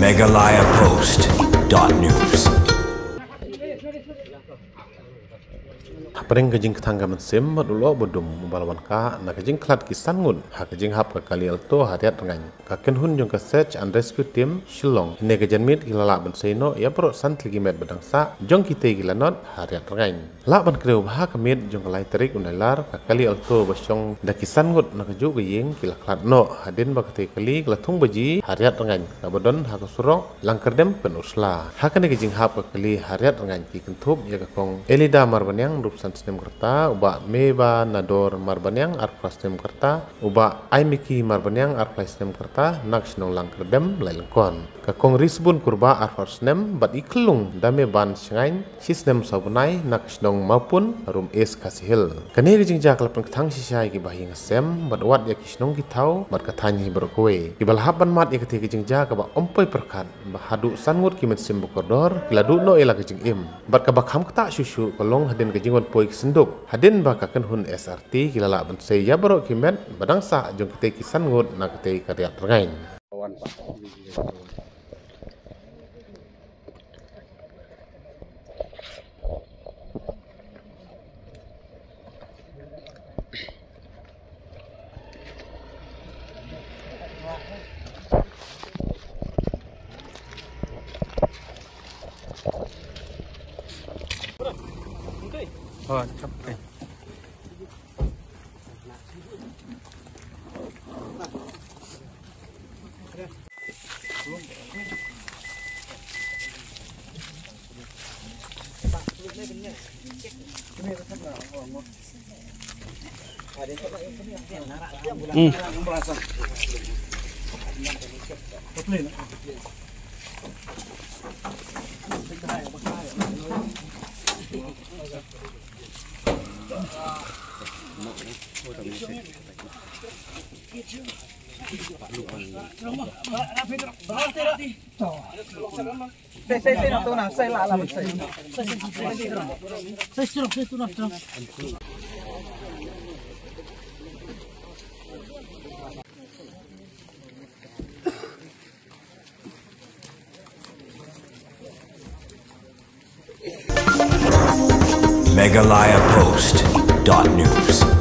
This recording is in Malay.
megalayapost.news. Pering kejing ketangga mensim madulo bodum balawan ka na kejing klat kisan ngun ha kejing hap ka kali alto hariat rengan ka kenhun jong ka search and rescue team Shillong ne kejan mit kilala ban seino ya pro sant ligi met badangsa jong kite gilanot hariat rengan la ban kreu ha kamit jong kalai terik unailar ka kali alto basyong da kisan ngut na keju geyeng kila klat no hadin ba kate kali klatung baji hariat rengan ka bodon ha ka surok langkerdem penusla ha kane kejing hap ka kali hariat rengan ki kentup ya ka kong Elida marbanyang rup Stem kerta uba meba nador marbanyang arklas stem kerta uba aimiki marbanyang arklas stem kerta nak sinong langkerdem lailengkon ka kongrisbun kurba arklas stem bat iklung dame ban singain sistem sabunai nak sinong maupun rum es kasihil kane rijing jak lapan ketang sisai ki bahing sem bat wat ya kisnong kitau bat kathanyi berkowe kibal haban mat ya kete rijing jak ba ompoi perkat bahadu sangut kimet sim bukordor kiladu no ela rijing im bat ka bakham kata susu kolong hadin kejingon poi senduk hadin baka kenhun SRT kilala bensei ya baro kimet badangsa jong kete kisan ngut na kete karya rengain Oh, capek. megalayapost.news.